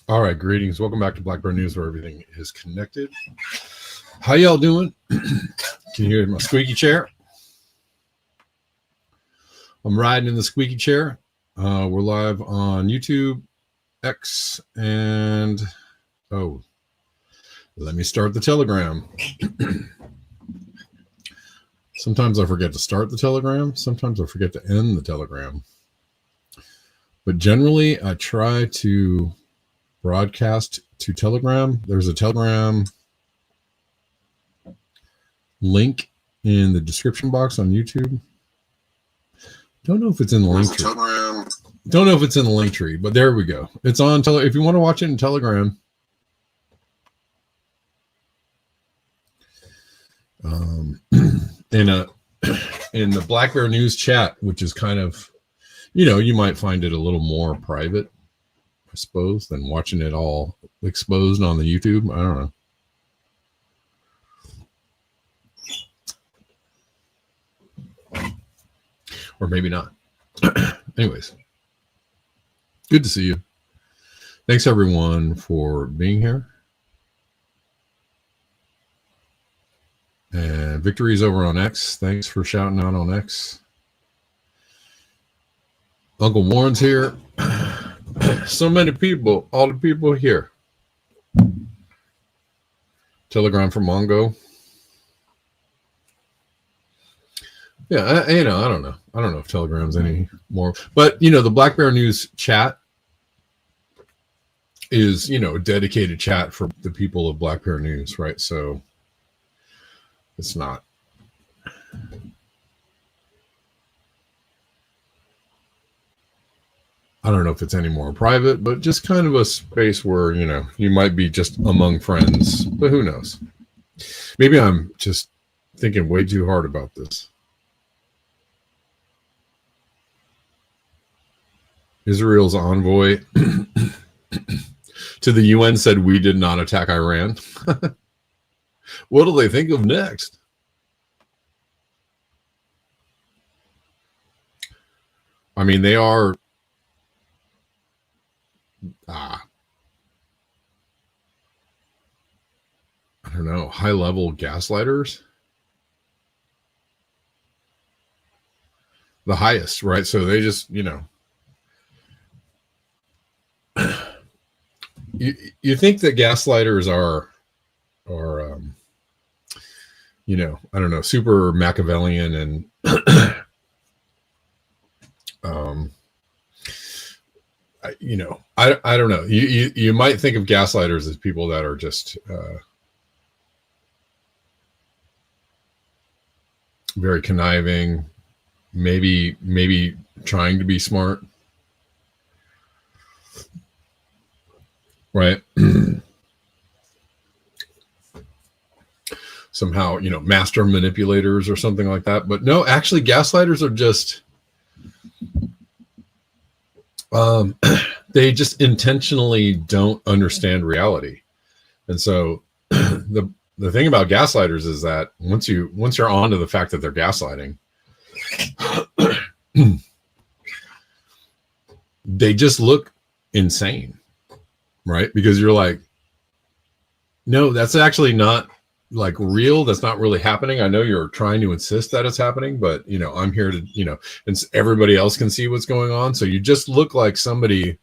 All right, greetings. Welcome back to Blackbird News, where everything is connected. How y'all doing? Can you hear my squeaky chair? I'm riding in the squeaky chair. We're live on YouTube, X, and let me start the Telegram. Sometimes I forget to start the Telegram. Sometimes I forget to end the Telegram. But generally, I try to broadcast to Telegram. There's a Telegram link in the description box on YouTube. Don't know if it's in the link tree. Don't know if it's in the link tree, but there we go. It's on if you want to watch it in Telegram. In the Black Bear News chat, which is kind of, You might find it a little more private, I suppose, than watching it all exposed on the YouTube. I don't know. Or maybe not. Anyways, good to see you. Thanks everyone for being here. And Victory's over on X. Thanks for shouting out on X. Uncle Warren's here. So many people, all the people here. Telegram from Mongo. Yeah, I don't know. I don't know if Telegram's any more, but the Black Bear News chat is, a dedicated chat for the people of Black Bear News, right? So it's not. I don't know if it's any more private, but just kind of a space where, you might be just among friends, but who knows? Maybe I'm just thinking way too hard about this. Israel's envoy to the UN said we did not attack Iran. What do they think of next? I mean, they are I don't know, high-level gaslighters. The highest, right? So they just, you think that gaslighters are I don't know, super Machiavellian and I don't know. You might think of gaslighters as people that are just very conniving, maybe trying to be smart, right? Somehow, master manipulators or something like that. But no, actually, gaslighters are just they just intentionally don't understand reality. And so the thing about gaslighters is that once you're on to the fact that they're gaslighting, they just look insane, right? Because you're like, no, that's actually not like real. That's not really happening. I know you're trying to insist that it's happening, but I'm here to, and everybody else can see what's going on. So you just look like somebody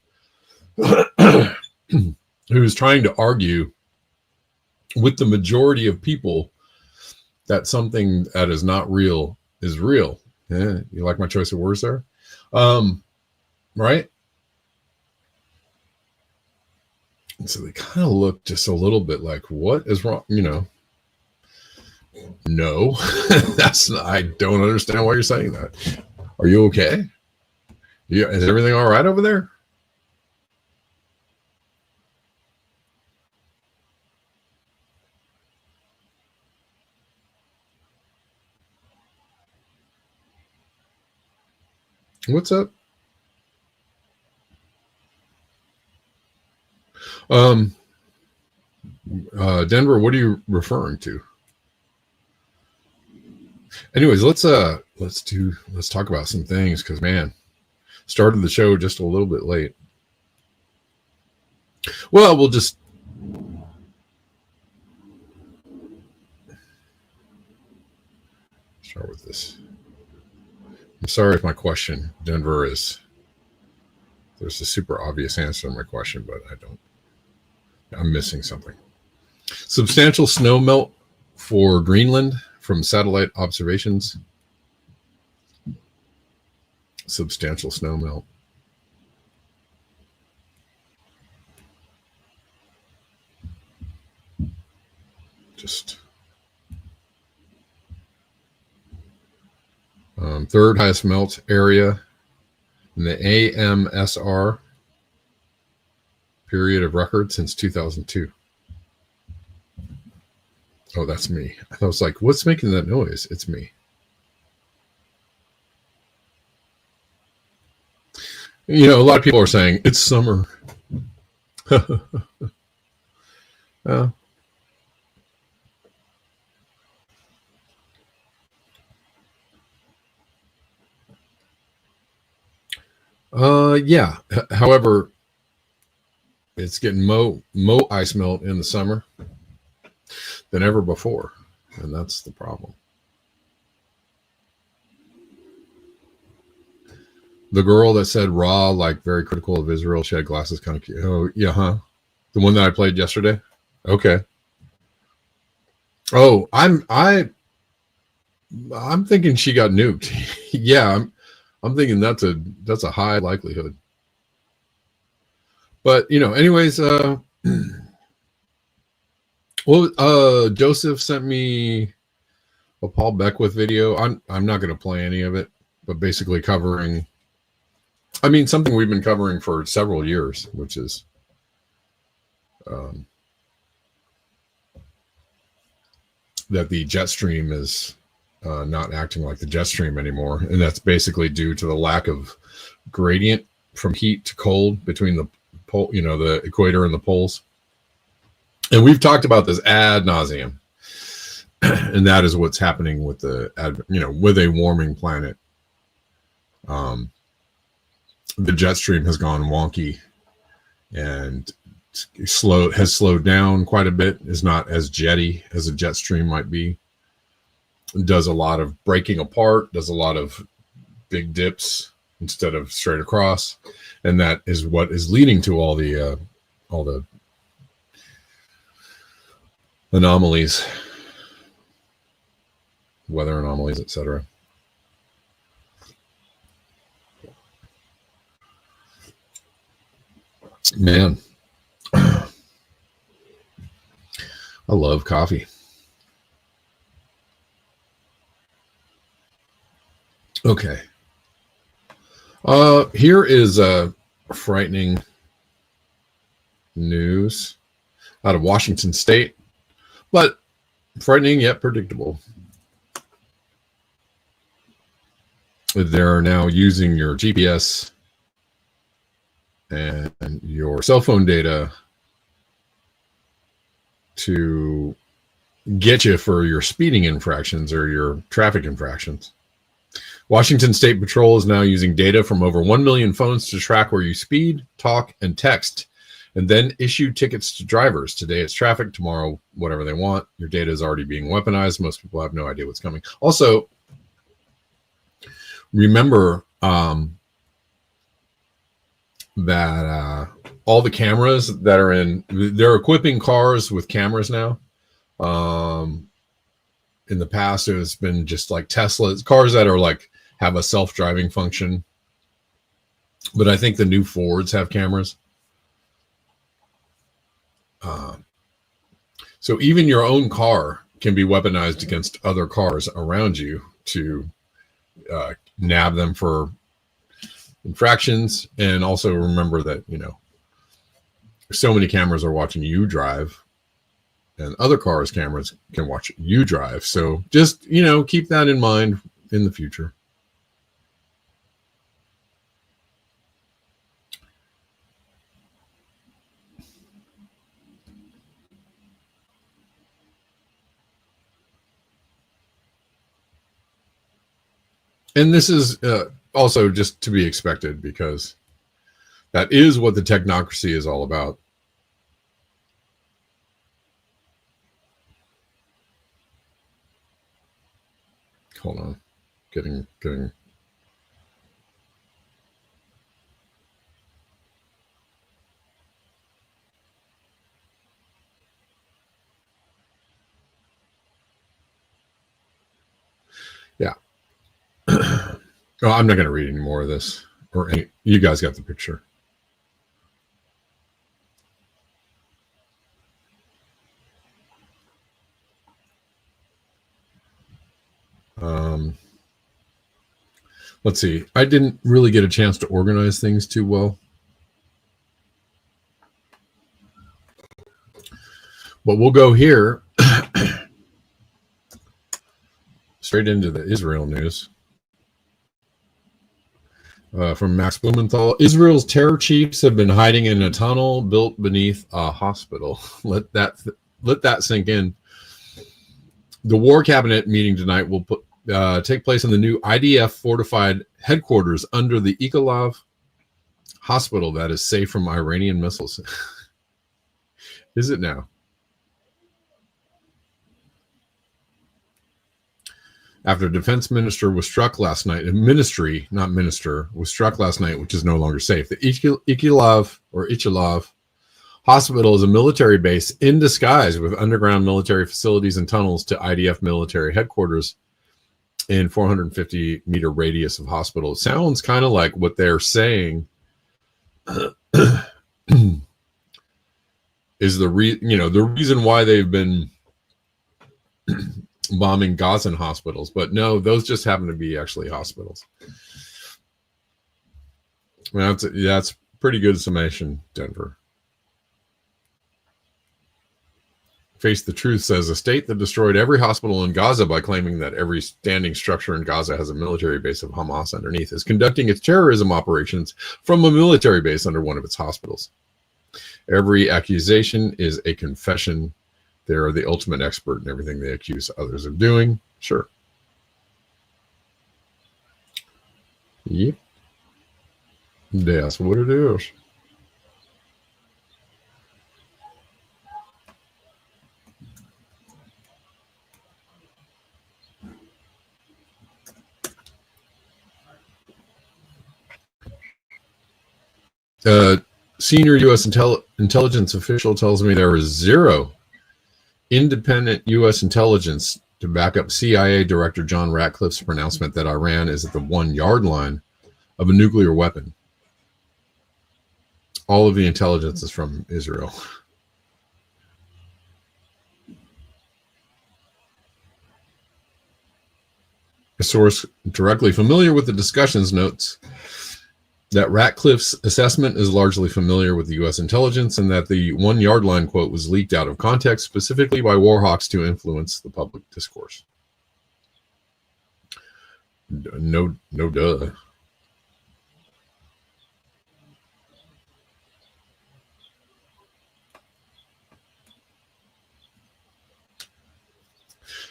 who's trying to argue with the majority of people that something that is not real is real. Yeah, you like my choice of words there? Right? And so they kind of look just a little bit like, what is wrong? No, I don't understand why you're saying that. Are you okay? Yeah, is everything all right over there? What's up? Denver, what are you referring to? Anyways, let's talk about some things, because man, started the show just a little bit late. Well, we'll just start with this. I'm sorry if my question, Denver, is there's a super obvious answer to my question, but I'm missing something. Substantial snow melt for Greenland from satellite observations. Substantial snow melt. Just third highest melt area in the AMSR period of record since 2002. Oh, that's me. I was like, what's making that noise? It's me. You know, a lot of people are saying it's summer. uh, yeah. However, it's getting mo ice melt in the summer than ever before, and that's the problem. The girl that said raw, like very critical of Israel, she had glasses, kind of cute. Oh yeah, huh? The one that I played yesterday. Okay. Oh, I'm thinking she got nuked. Yeah, I'm thinking that's a high likelihood. But you know, anyways, well, Joseph sent me a Paul Beckwith video. I'm not going to play any of it, but basically covering, I mean, something we've been covering for several years, which is that the jet stream is not acting like the jet stream anymore, and that's basically due to the lack of gradient from heat to cold between the pole, you know, the equator and the poles. And we've talked about this ad nauseum, and that is what's happening with with a warming planet. The jet stream has gone wonky and has slowed down quite a bit, is not as jetty as a jet stream might be. Does a lot of breaking apart, does a lot of big dips instead of straight across, and that is what is leading to all the anomalies, weather anomalies, etc. Man, I love coffee. Okay. Here is frightening news out of Washington State, but frightening yet predictable. They're now using your GPS and your cell phone data to get you for your speeding infractions or your traffic infractions. Washington State Patrol is now using data from over 1 million phones to track where you speed, talk, and text, and then issue tickets to drivers. Today it's traffic, tomorrow whatever they want. Your data is already being weaponized. Most people have no idea what's coming. Also, remember that all the cameras that are they're equipping cars with cameras now. In the past, it has been just like Tesla's cars that are like have a self-driving function, but I think the new Fords have cameras. So even your own car can be weaponized against other cars around you to nab them for infractions. And also remember that, you know, so many cameras are watching you drive, and other cars' cameras can watch you drive. So just, you know, keep that in mind in the future. And this is also just to be expected, because that is what the technocracy is all about. Hold on, getting. Yeah. Oh, I'm not going to read any more of this. You guys got the picture. Let's see. I didn't really get a chance to organize things too well, but we'll go here straight into the Israel news. From Max Blumenthal, Israel's terror chiefs have been hiding in a tunnel built beneath a hospital. Let that sink in. The war cabinet meeting tonight will take place in the new IDF fortified headquarters under the Ichilov hospital that is safe from Iranian missiles. Is it now? After defense minister was struck last night, ministry, not minister, was struck last night, which is no longer safe. The Ichilov hospital is a military base in disguise with underground military facilities and tunnels to IDF military headquarters in 450-meter radius of hospital. It sounds kind of like what they're saying is the reason why they've been bombing Gazan hospitals, but no, those just happen to be actually hospitals. Well, that's pretty good summation, Denver. Face the Truth says a state that destroyed every hospital in Gaza by claiming that every standing structure in Gaza has a military base of Hamas underneath is conducting its terrorism operations from a military base under one of its hospitals. Every accusation is a confession. They are the ultimate expert in everything they accuse others of doing. Sure. Yep. That's what it is. Senior U.S. intelligence official tells me there is zero independent U.S. intelligence to back up CIA Director John Ratcliffe's pronouncement that Iran is at the 1-yard line of a nuclear weapon. All of the intelligence is from Israel. A source directly familiar with the discussions notes that Ratcliffe's assessment is largely familiar with the U.S. intelligence and that the 1-yard line quote was leaked out of context specifically by warhawks to influence the public discourse. No duh.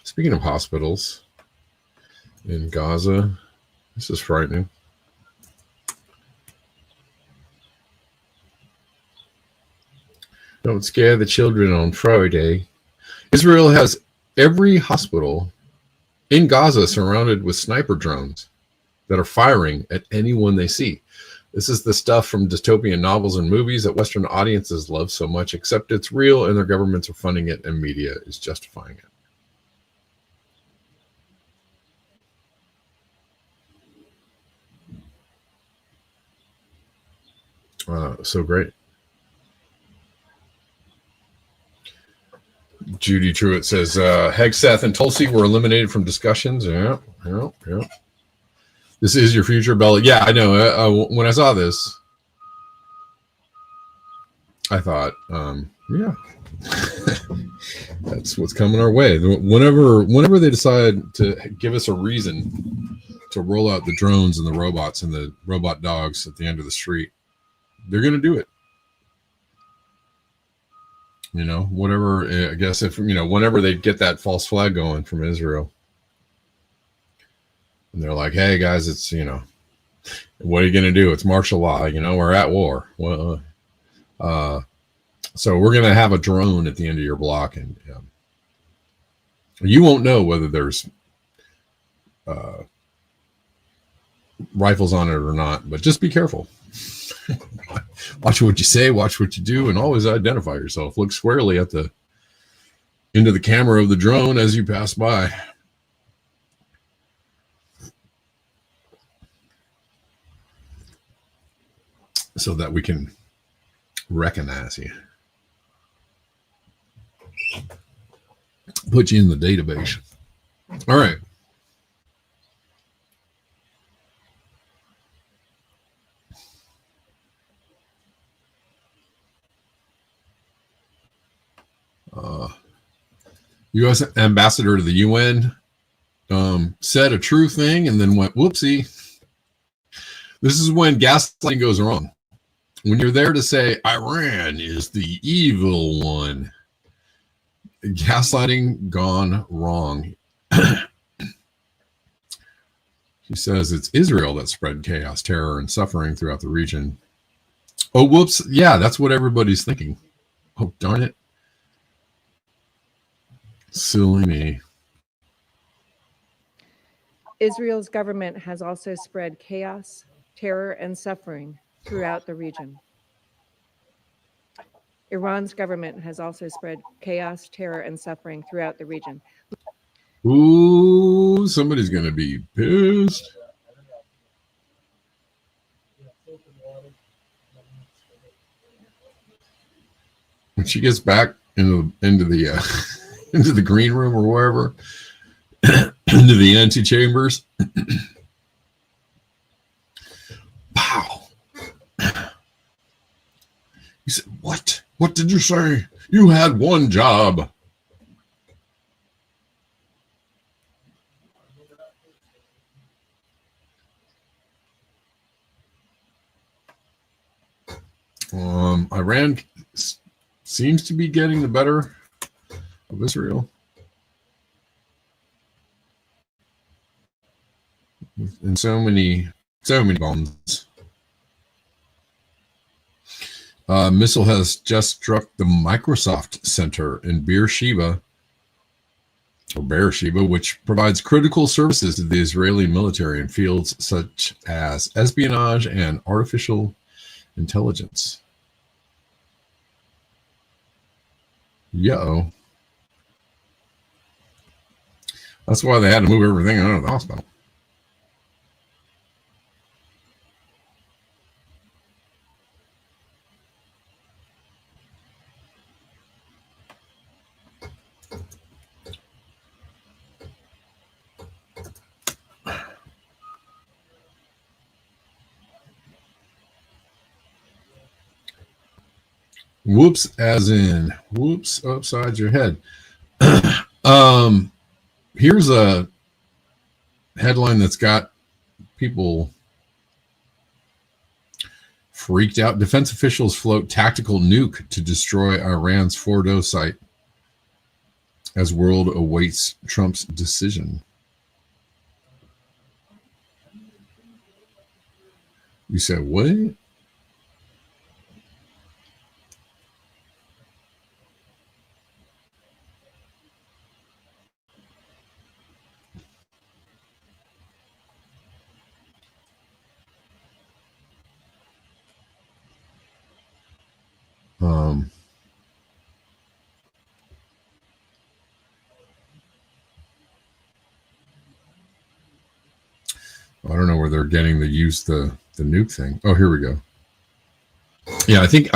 Speaking of hospitals in Gaza, this is frightening. Don't scare the children on Friday. Israel has every hospital in Gaza surrounded with sniper drones that are firing at anyone they see. This is the stuff from dystopian novels and movies that Western audiences love so much, except it's real and their governments are funding it and media is justifying it. So great. Judy Truitt says, Hegseth and Tulsi were eliminated from discussions. Yeah. This is your future, Bella. Yeah, I know. When I saw this, I thought, yeah, that's what's coming our way. Whenever they decide to give us a reason to roll out the drones and the robots and the robot dogs at the end of the street, they're going to do it. You know, whatever, I guess if, whenever they get that false flag going from Israel and they're like, hey guys, it's, what are you going to do? It's martial law. We're at war. Well, so we're going to have a drone at the end of your block and you won't know whether there's rifles on it or not, but just be careful. Watch what you say, watch what you do, and always identify yourself. Look squarely into the camera of the drone as you pass by. So that we can recognize you. Put you in the database. All right. U.S. ambassador to the UN said a true thing and then went whoopsie. This is when gaslighting goes wrong. When you're there to say Iran is the evil one, gaslighting gone wrong. She says it's Israel that spread chaos, terror, and suffering throughout the region. Oh, whoops. Yeah, that's what everybody's thinking. Oh, darn it. Silly me. Israel's government has also spread chaos, terror, and suffering throughout the region. Iran's government has also spread chaos, terror, and suffering throughout the region. Ooh, somebody's going to be pissed. When she gets back into the into the green room or wherever, into the antechambers. Pow. He said, "What? What did you say? You had one job." Iran seems to be getting the better of Israel. And so many bombs. Missile has just struck the Microsoft Center in Beersheba, which provides critical services to the Israeli military in fields such as espionage and artificial intelligence. Yo. That's why they had to move everything out of the hospital. Whoops, as in whoops upside your head. Here's a headline that's got people freaked out. Defense officials float tactical nuke to destroy Iran's Fordo site as world awaits Trump's decision. You said what? I don't know where they're getting the use the nuke thing. Oh, here we go. Yeah, I think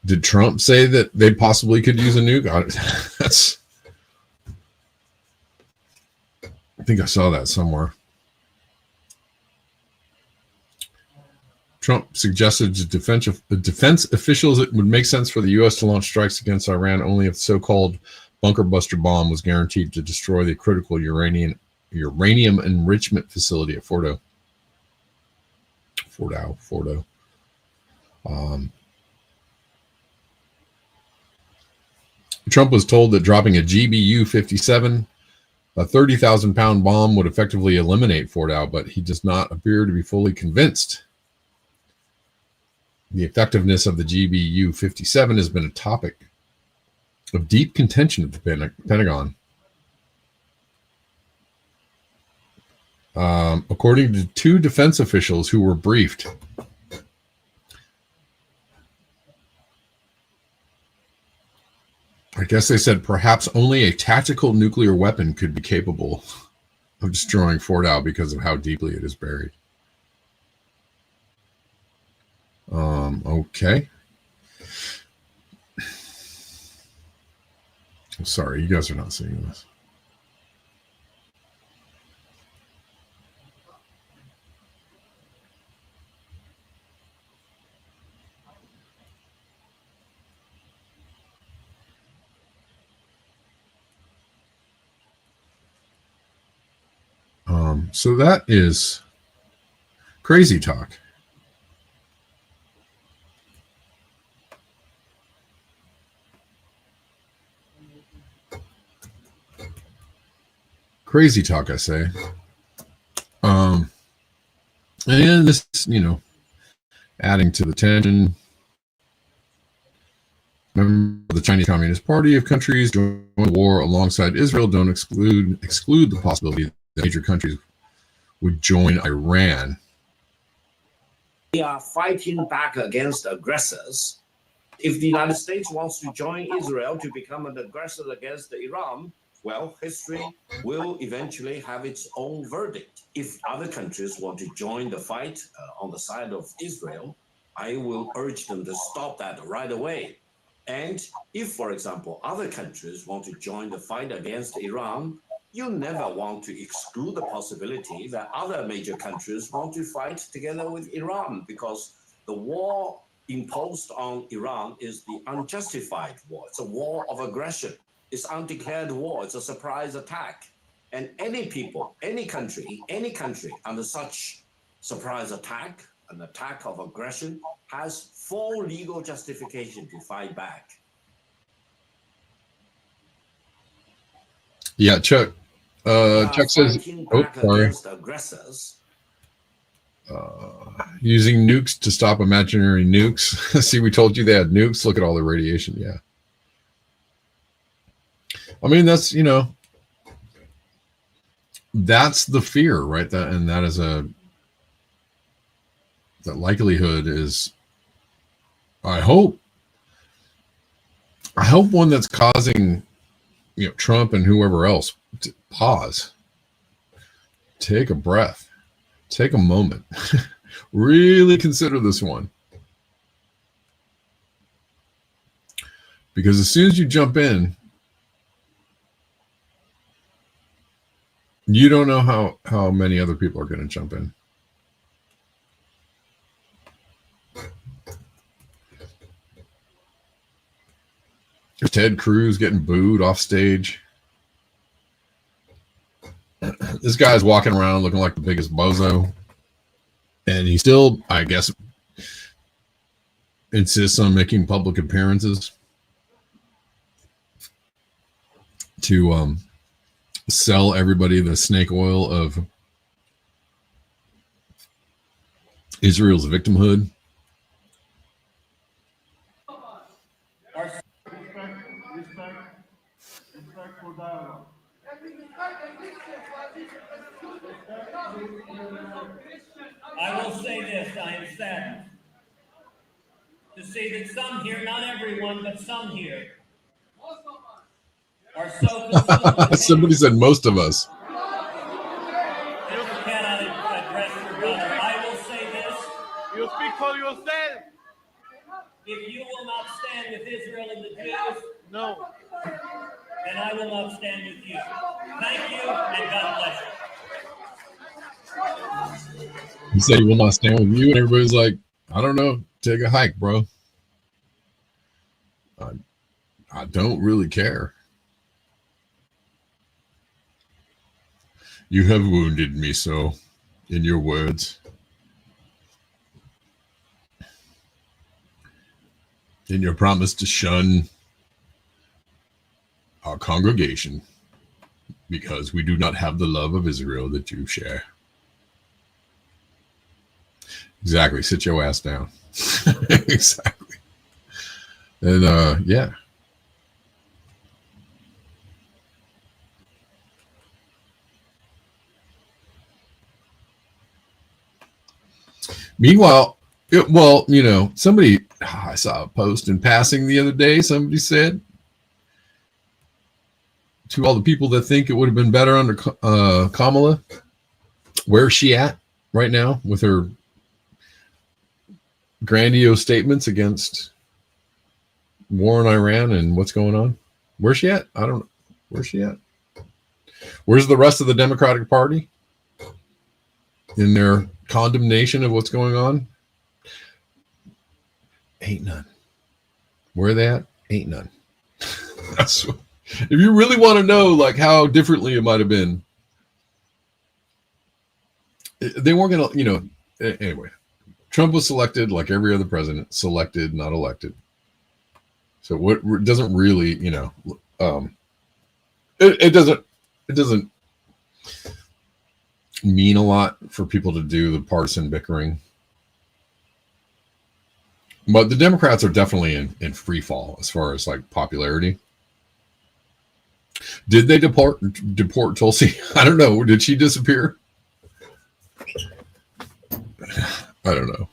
did Trump say that they possibly could use a nuke? I think I saw that somewhere. Trump suggested to defense officials it would make sense for the U.S. to launch strikes against Iran only if the so-called bunker buster bomb was guaranteed to destroy the critical uranium enrichment facility at Fordo. Trump was told that dropping a GBU-57, a 30,000-pound bomb, would effectively eliminate Fordo, but he does not appear to be fully convinced. The effectiveness of the GBU-57 has been a topic of deep contention at the Pentagon. According to two defense officials who were briefed, I guess they said perhaps only a tactical nuclear weapon could be capable of destroying Fordo because of how deeply it is buried. Okay. I'm sorry, you guys are not seeing this. So that is Crazy talk. Crazy talk, I say. And this, adding to the tension. Members of the Chinese Communist Party of countries join the war alongside Israel don't exclude the possibility that major countries would join Iran. We are fighting back against aggressors. If the United States wants to join Israel to become an aggressor against Iran, well, history will eventually have its own verdict. If other countries want to join the fight on the side of Israel, I will urge them to stop that right away. And if, for example, other countries want to join the fight against Iran, you never want to exclude the possibility that other major countries want to fight together with Iran, because the war imposed on Iran is the unjustified war. It's a war of aggression. It's undeclared war. It's a surprise attack. And any people, any country under such surprise attack, an attack of aggression, has full legal justification to fight back. Yeah, Chuck. Chuck says, sorry. Aggressors. Using nukes to stop imaginary nukes. See, we told you they had nukes. Look at all the radiation. Yeah. I mean, that's, that's the fear, right? That is that likelihood is, I hope one that's causing, Trump and whoever else to pause, take a breath, take a moment, really consider this one. Because as soon as you jump in, you don't know how many other people are going to jump in. There's Ted Cruz getting booed off stage. This guy's walking around looking like the biggest bozo. And he still, I guess, insists on making public appearances to sell everybody the snake oil of Israel's victimhood. I will say this, I am saddened to see that some here, not everyone, but some here, are so consumed. Somebody said most of us. You cannot address your brother. I will say this. You speak for yourself. If you will not stand with Israel and the Jews, No. then I will not stand with you. Thank you, and God bless you. He said he will not stand with you, and everybody's like, I don't know, take a hike, bro. I don't really care. You have wounded me so, in your words. In your promise to shun our congregation because we do not have the love of Israel that you share. Exactly. Sit your ass down. Exactly. And yeah. Meanwhile, somebody, I saw a post in passing the other day. Somebody said to all the people that think it would have been better under Kamala, where's she at right now with her grandiose statements against war in Iran and what's going on? Where's she at? I don't know. Where's she at? Where's the rest of the Democratic Party in their condemnation of what's going on? Ain't none. Where they at? Ain't none. That's what, if you really want to know like how differently it might have been, they weren't gonna, anyway, Trump was selected like every other president, selected, not elected. So what doesn't really, it doesn't mean a lot for people to do the partisan bickering. But the Democrats are definitely in free fall as far as like popularity. Did they deport Tulsi? I don't know. Did she disappear? I don't know.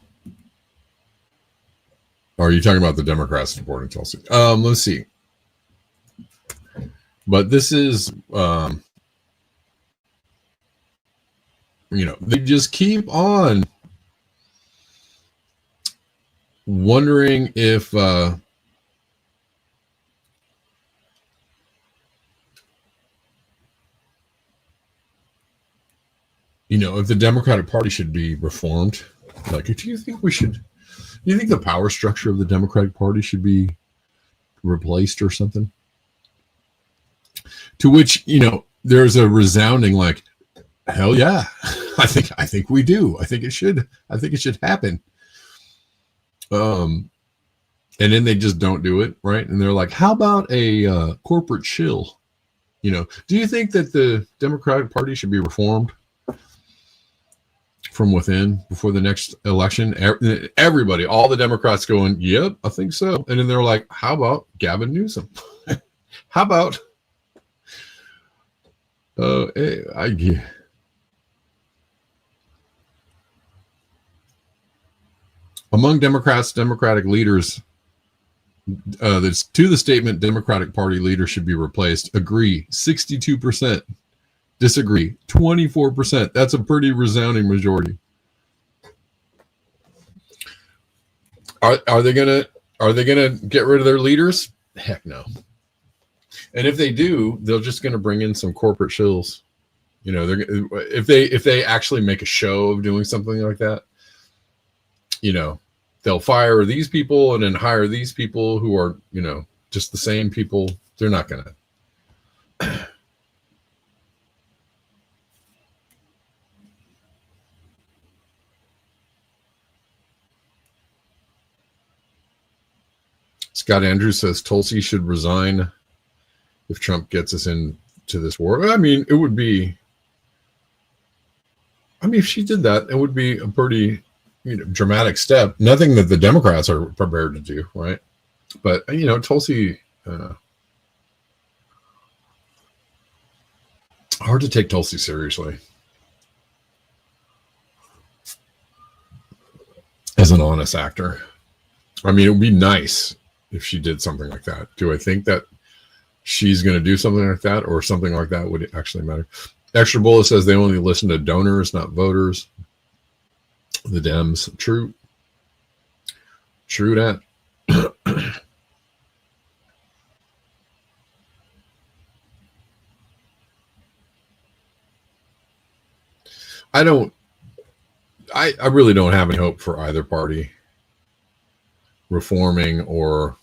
Or are you talking about the Democrats deporting Tulsi? Let's see. But this is, they just keep on wondering if if the Democratic Party should be reformed. Like, do you think the power structure of the Democratic Party should be replaced or something? To which, there's a resounding like, hell yeah. I think we do. I think it should happen. And then they just don't do it, right? And they're like, how about a corporate shill? Do you think that the Democratic Party should be reformed from within before the next election? Everybody, all the Democrats going, yep, I think so. And then they're like, how about Gavin Newsom? How about among Democratic leaders, that's to the statement Democratic Party leaders should be replaced, agree 62%, disagree 24%. That's a pretty resounding majority. Are they gonna get rid of their leaders? Heck no. And if they do, they're just gonna bring in some corporate shills. If they actually make a show of doing something like that, they'll fire these people and then hire these people who are, just the same people. They're not gonna. Scott Andrews says Tulsi should resign if Trump gets us into this war. I mean, it would be. If she did that, it would be a pretty, dramatic step. Nothing that the Democrats are prepared to do, right? But Tulsi, hard to take Tulsi seriously as an honest actor. It would be nice if she did something like that. Do I think that she's going to do something like that, or something like that would actually matter? Extra Bullet says they only listen to donors, not voters. The Dems. True that. I really don't have any hope for either party reforming or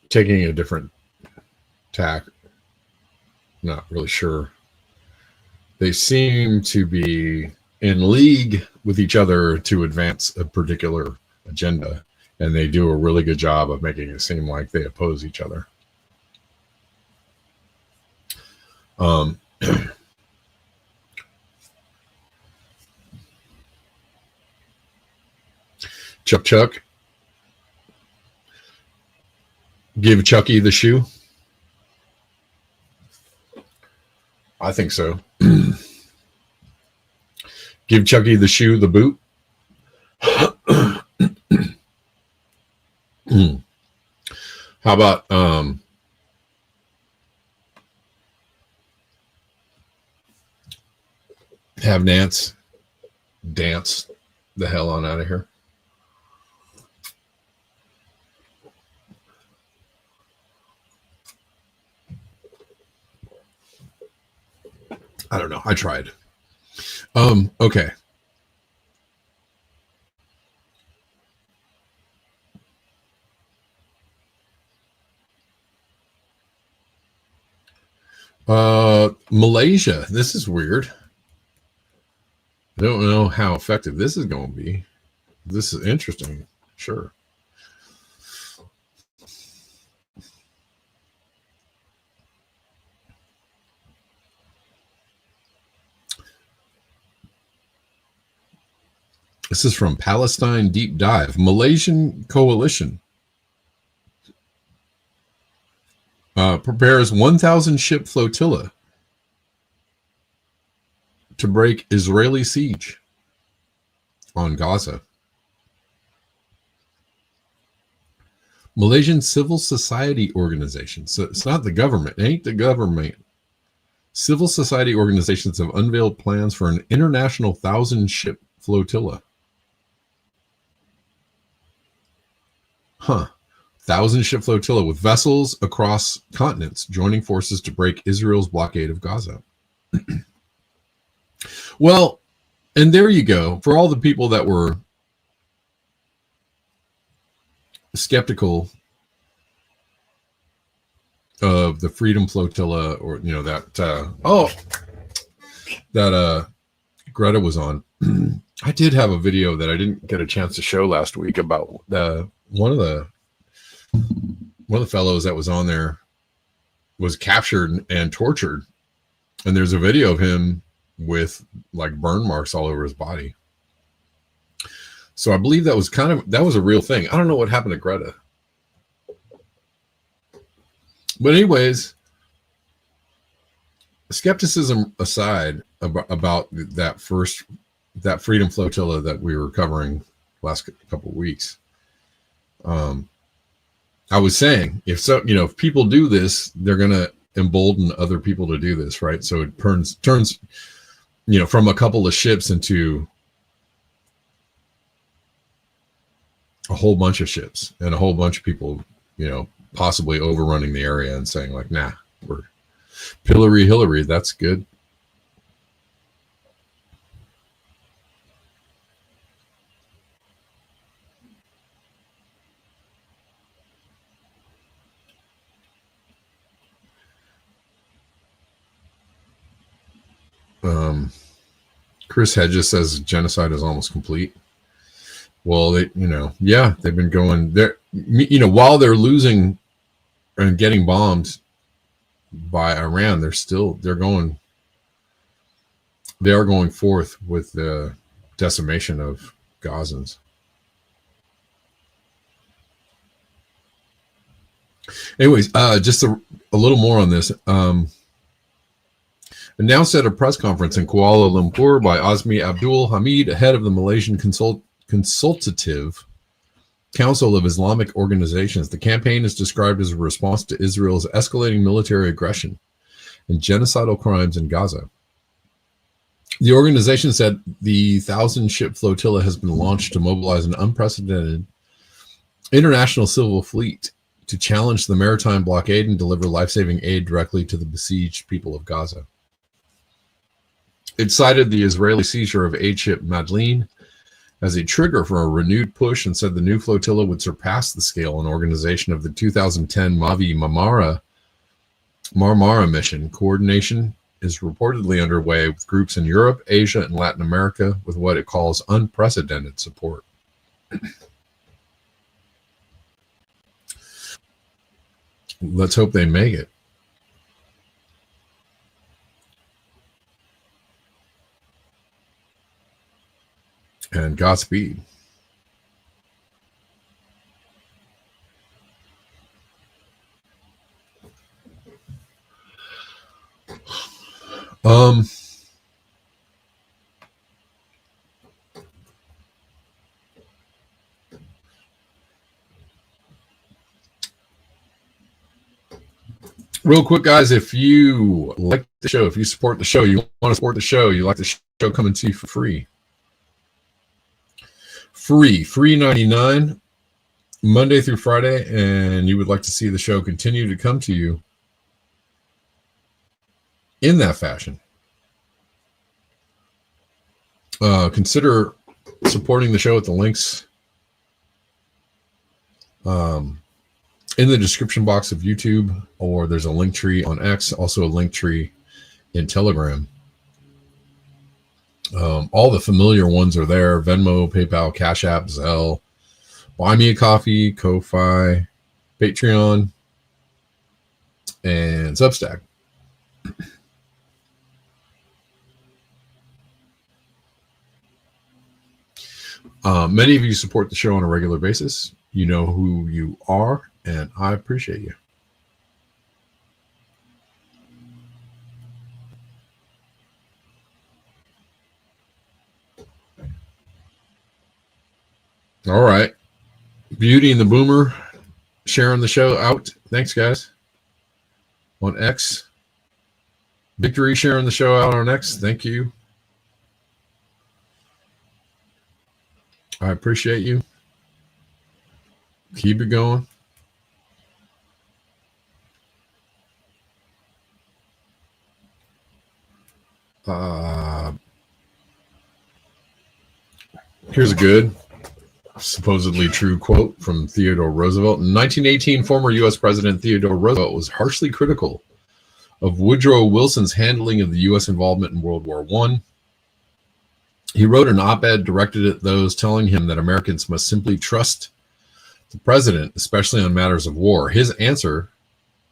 taking a different tack. Not really sure. They seem to be in league with each other to advance a particular agenda, and they do a really good job of making it seem like they oppose each other. Chuck, give Chucky the shoe. I think so. Give Chucky the shoe, the boot. How about have Nance dance the hell on out of here? I don't know. I tried. Okay. Malaysia. This is weird. I don't know how effective this is going to be. This is interesting. Sure. This is from Palestine Deep Dive. Malaysian coalition prepares 1,000 ship flotilla to break Israeli siege on Gaza. Malaysian civil society organizations. So it's not the government. It ain't the government. Civil society organizations have unveiled plans for an international 1,000-ship flotilla. 1,000-ship flotilla with vessels across continents joining forces to break Israel's blockade of Gaza. Well, and there you go. For all the people that were skeptical of the Freedom Flotilla, or that Greta was on. I did have a video that I didn't get a chance to show last week about one of the fellows that was on there was captured and tortured, and there's a video of him with like burn marks all over his body. So I believe that was a real thing. I don't know what happened to Greta. But anyways, skepticism aside about that Freedom Flotilla that we were covering last couple of weeks, I was saying if people do this, they're gonna embolden other people to do this, right? So it turns from a couple of ships into a whole bunch of ships and a whole bunch of people, possibly overrunning the area and saying like, nah, we're Hillary, that's good. Chris Hedges says genocide is almost complete. Well, they've been going there, while they're losing and getting bombed by Iran, they are going forth with the decimation of Gazans. Anyways, just a little more on this. Announced at a press conference in Kuala Lumpur by Azmi Abdul Hamid, head of the Malaysian Consultative Council of Islamic Organizations. The campaign is described as a response to Israel's escalating military aggression and genocidal crimes in Gaza. The organization said the 1,000-ship flotilla has been launched to mobilize an unprecedented international civil fleet to challenge the maritime blockade and deliver life-saving aid directly to the besieged people of Gaza. It cited the Israeli seizure of aid ship Madeleine as a trigger for a renewed push and said the new flotilla would surpass the scale and organization of the 2010 Mavi Marmara mission. Coordination is reportedly underway with groups in Europe, Asia, and Latin America with what it calls unprecedented support. Let's hope they make it. And Godspeed. Real quick, guys, if you like the show, if you support the show, you want to support the show, you like the show coming to you for free. Free 99 Monday through Friday, and you would like to see the show continue to come to you in that fashion. Consider supporting the show at the links in the description box of YouTube, or there's a link tree on X, also a link tree in Telegram. All the familiar ones are there: Venmo, PayPal, Cash App, Zelle, Buy Me a Coffee, Ko-Fi, Patreon, and Substack. Many of you support the show on a regular basis. You know who you are, and I appreciate you. All right. Beauty and the Boomer sharing the show out. Thanks, guys. On X. Victory sharing the show out on X. Thank you. I appreciate you. Keep it going. Here's a good, supposedly true quote from Theodore Roosevelt. In 1918, former U.S. President Theodore Roosevelt was harshly critical of Woodrow Wilson's handling of the U.S. involvement in World War I. He wrote an op-ed directed at those telling him that Americans must simply trust the president, especially on matters of war. His answer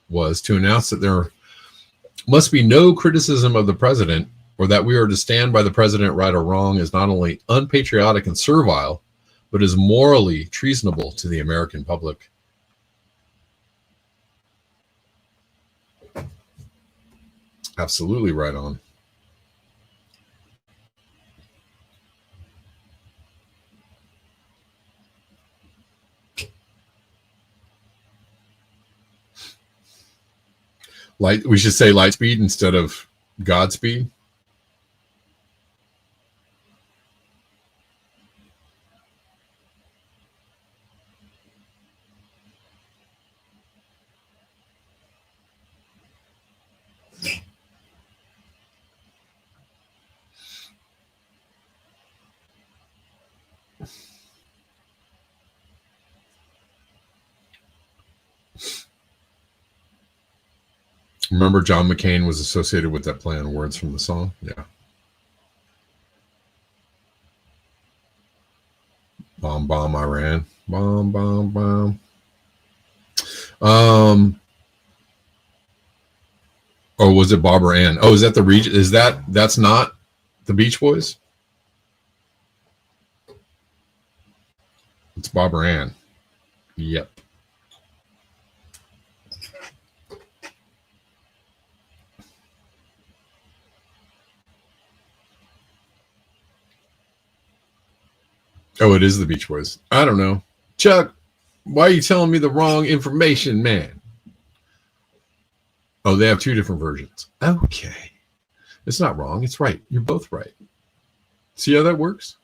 was to announce that there must be no criticism of the president, or that we are to stand by the president, right or wrong, is not only unpatriotic and servile, but is morally treasonable to the American public. Absolutely right on. We should say light speed instead of Godspeed. Remember, John McCain was associated with that play on words from the song? Yeah. Bomb, bomb, Iran. Bomb, bomb, bomb. Or was it Barbara Ann? Oh, is that the region? That's not the Beach Boys? It's Barbara Ann. Yep. Oh, it is the Beach Boys. I don't know. Chuck, why are you telling me the wrong information, man? Oh, they have two different versions. Okay. It's not wrong. It's right. You're both right. See how that works?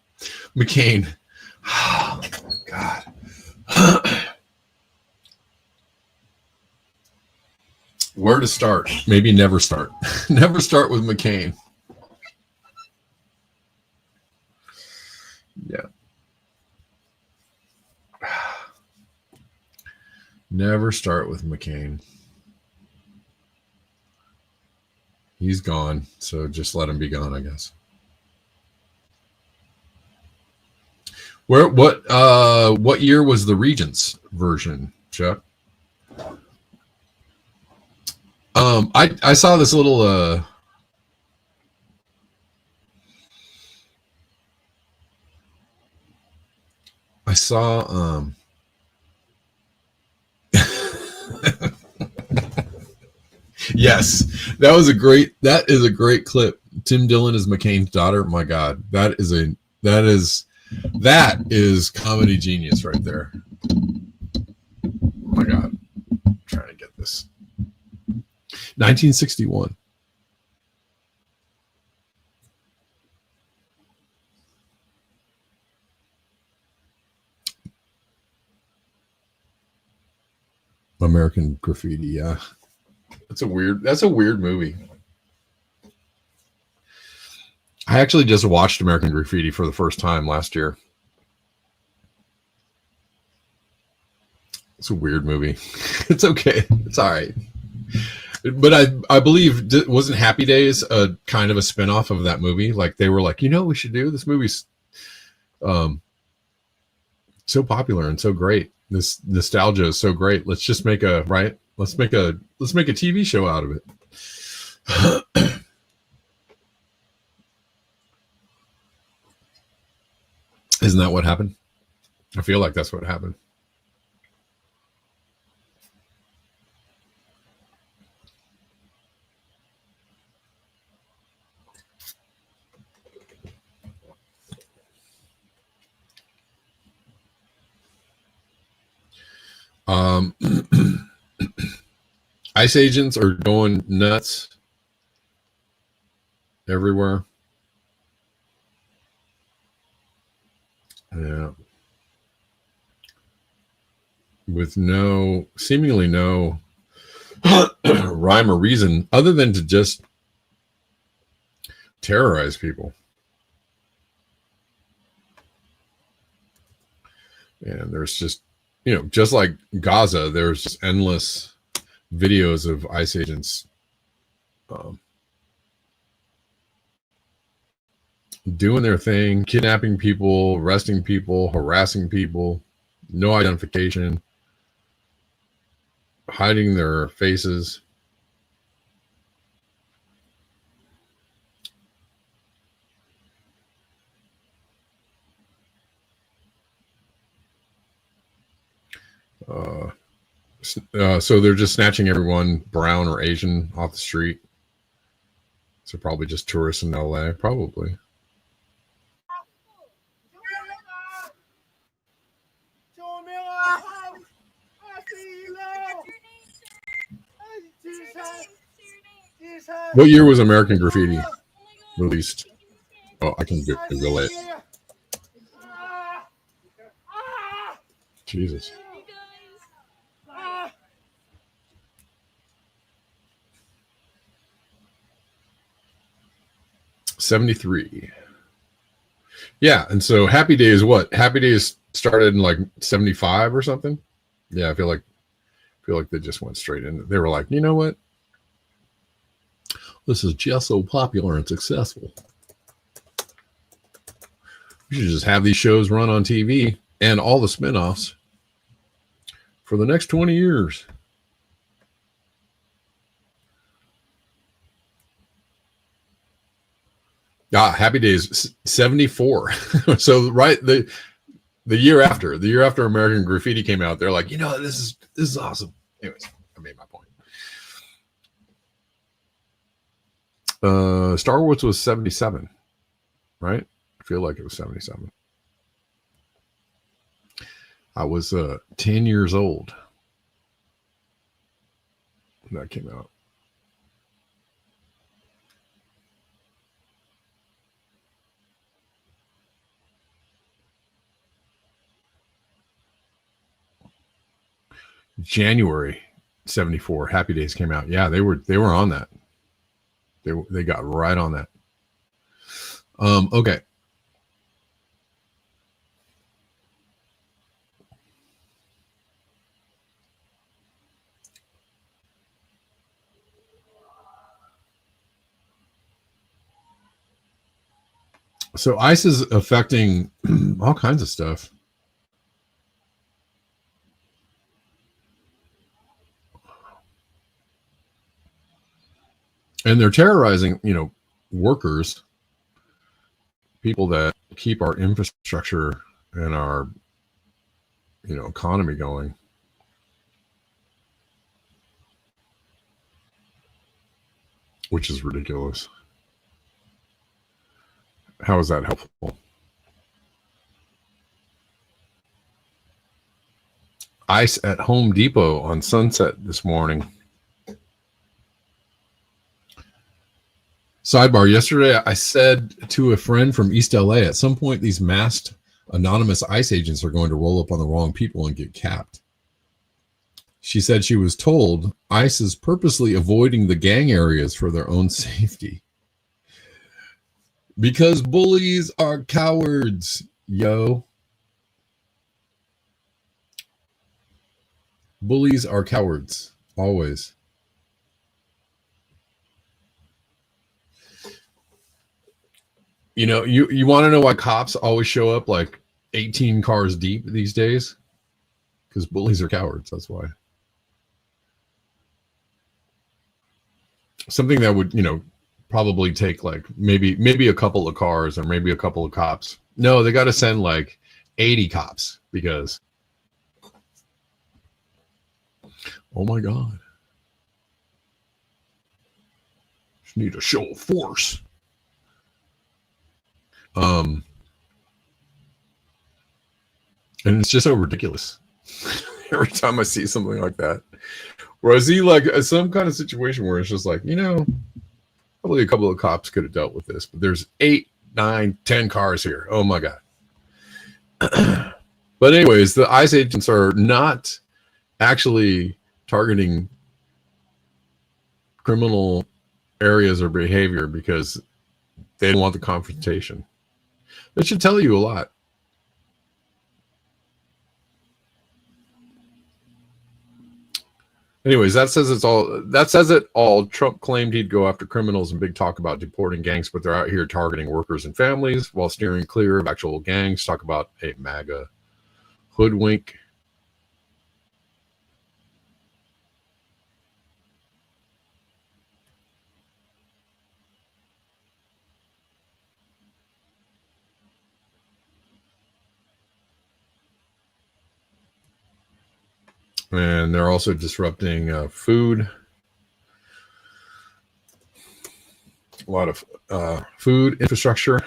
McCain. Oh, God. Where to start? Maybe never start. Never start with McCain. Yeah. Never start with McCain. He's gone, so just let him be gone, I guess. What year was the Regents version, Chuck? I saw this little I saw yes, that is a great clip. Tim Dillon is McCain's daughter. My God, that is comedy genius right there. Oh my God, I'm trying to get this. 1961. American Graffiti, yeah. That's a weird movie. I actually just watched American Graffiti for the first time last year. It's a weird movie. It's okay. It's all right. But I believe, wasn't Happy Days a kind of a spinoff of that movie? Like they were like, we should do this movie's so popular and so great. This nostalgia is so great. Let's just make a Let's make a TV show out of it. Isn't that what happened? I feel like that's what happened. ICE agents are going nuts everywhere. Yeah. With seemingly no rhyme or reason other than to just terrorize people. And there's just, just like Gaza, there's just endless videos of ICE agents doing their thing, kidnapping people, arresting people, harassing people, no identification, hiding their faces. So they're just snatching everyone brown or Asian off the street. So probably just tourists in LA, probably. What year was American Graffiti released? Oh, I can Google it. Jesus. '73. Yeah, and so Happy Days, what? Happy Days started in like '75 or something. Yeah, I feel like they just went straight in. They were like, you know what? This is just so popular and successful. We should just have these shows run on TV and all the spinoffs for the next 20 years. Happy Days, 74. So the year after American Graffiti came out, they're like, this is awesome. Anyways, I made my point. Star Wars was 77, right? I feel like it was 77. I was 10 years old when that came out. January 74, Happy Days came out. Yeah, they were on that. They got right on that. Okay. So ICE is affecting all kinds of stuff. And they're terrorizing, workers, people that keep our infrastructure and our, economy going. Which is ridiculous. How is that helpful? ICE at Home Depot on Sunset this morning. Sidebar, yesterday I said to a friend from East LA, at some point these masked anonymous ICE agents are going to roll up on the wrong people and get capped. She said she was told ICE is purposely avoiding the gang areas for their own safety. Because bullies are cowards, yo. Bullies are cowards, always. You know, you want to know why cops always show up like 18 cars deep these days? Because bullies are cowards. That's why. Something that would, probably take like maybe a couple of cars or maybe a couple of cops. No, they got to send like 80 cops because, oh my God, just need a show of force. And it's just so ridiculous. Every time I see something like that, or I see like some kind of situation where it's just like, probably a couple of cops could have dealt with this, but there's 8, 9, 10 cars here. Oh my God. But anyways, the ICE agents are not actually targeting criminal areas or behavior because they don't want the confrontation. That should tell you a lot. Anyways, that says it all. Trump claimed he'd go after criminals and big talk about deporting gangs, but they're out here targeting workers and families while steering clear of actual gangs. Talk about a MAGA hoodwink. And they're also disrupting food. A lot of food infrastructure.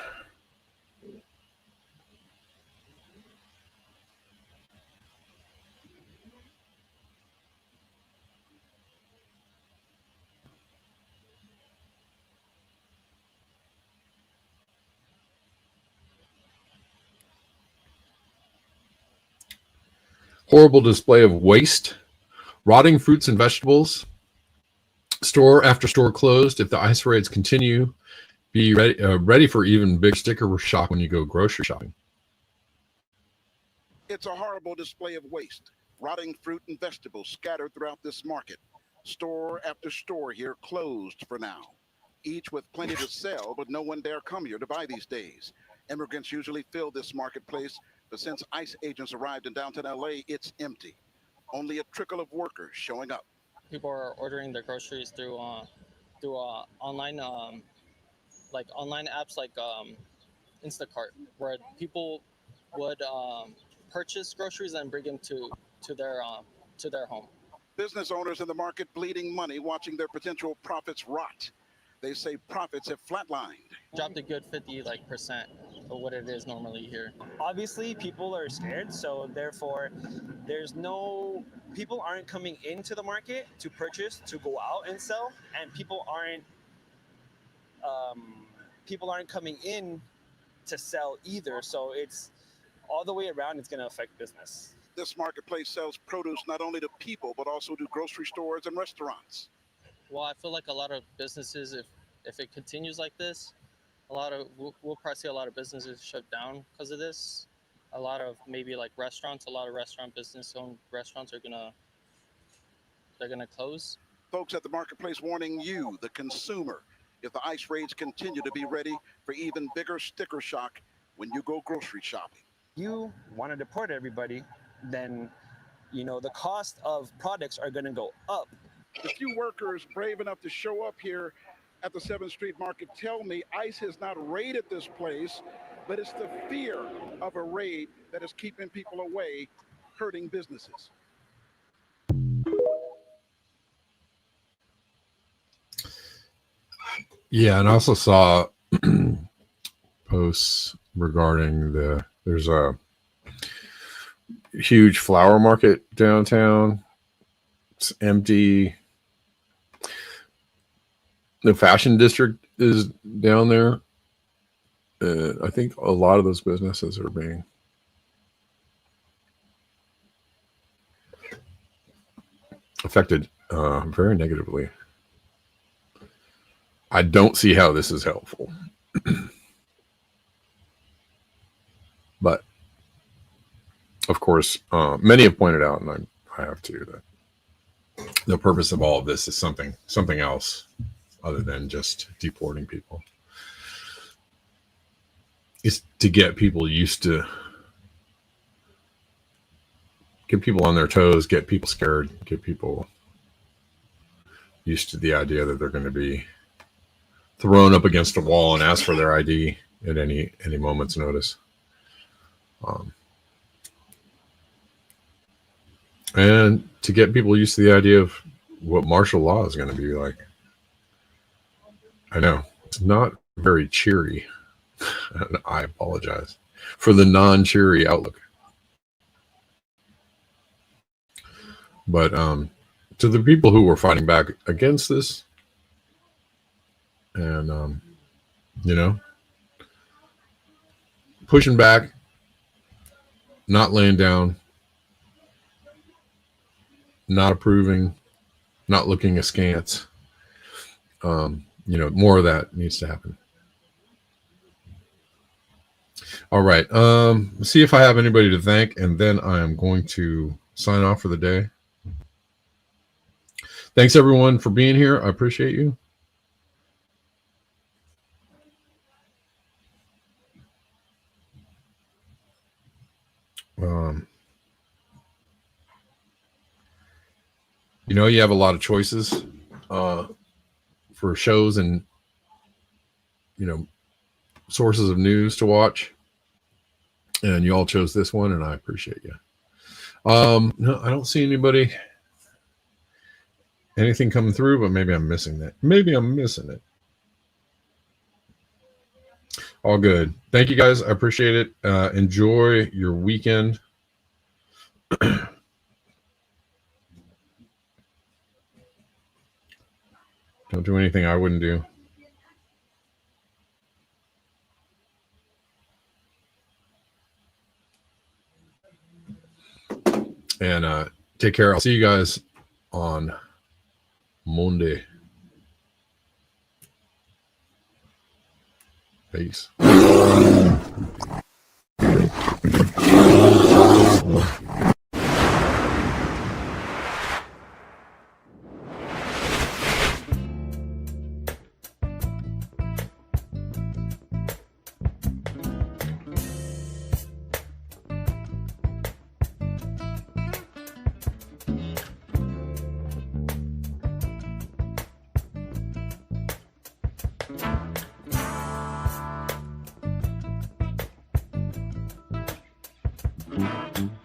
Horrible display of waste, rotting fruits and vegetables. Store after store closed. If the ICE raids continue, be ready for even big sticker shock when you go grocery shopping. It's a horrible display of waste, rotting fruit and vegetables scattered throughout this market. Store after store here closed for now, each with plenty to sell, but no one dare come here to buy these days. Immigrants usually fill this marketplace, but since ICE agents arrived in downtown LA, it's empty. Only a trickle of workers showing up. People are ordering their groceries through online like online apps like Instacart, where people would purchase groceries and bring them to their home. Business owners in the market bleeding money, watching their potential profits rot. They say profits have flatlined. Dropped a good 50% of what it is normally here. Obviously, people are scared, so therefore, people aren't coming into the market to purchase, to go out and sell, and people aren't coming in to sell either. So it's all the way around. It's going to affect business. This marketplace sells produce not only to people, but also to grocery stores and restaurants. Well, I feel like a lot of businesses, if it continues like this, we'll probably see a lot of businesses shut down because of this. A lot of maybe like restaurants, a lot of business-owned restaurants are gonna close. Folks at the marketplace warning you, the consumer, if the ICE raids continue, to be ready for even bigger sticker shock when you go grocery shopping. You want to deport everybody, then the cost of products are going to go up. The few workers brave enough to show up here at the 7th Street Market tell me ICE has not raided this place, but it's the fear of a raid that is keeping people away, hurting businesses. Yeah, and I also saw posts regarding there's a huge flower market downtown. It's empty. The fashion district is down there. I think a lot of those businesses are being affected very negatively. I don't see how this is helpful. But, of course, many have pointed out, and I I have to. That the purpose of all of this is something else other than just deporting people. It's to get people used to, get people on their toes, get people scared, get people used to the idea that they're going to be thrown up against a wall and ask for their ID at any moment's notice. And to get people used to the idea of what martial law is going to be like. I know it's not very cheery. I apologize for the non-cheery outlook. But to the people who were fighting back against this, and you know, pushing back, not laying down, not approving, not looking askance, you know, more of that needs to happen. All right. See if I have anybody to thank, and then I am going to sign off for the day. Thanks everyone for being here. I appreciate you. You know, you have a lot of choices for shows and, you know, sources of news to watch, and you all chose this one, and I appreciate you. No, I don't see anything coming through, but maybe I'm missing that. Maybe I'm missing it. All good. Thank you guys. I appreciate it. Enjoy your weekend. Don't do anything I wouldn't do. And take care. I'll see you guys on Monday. Peace. Mm-hmm.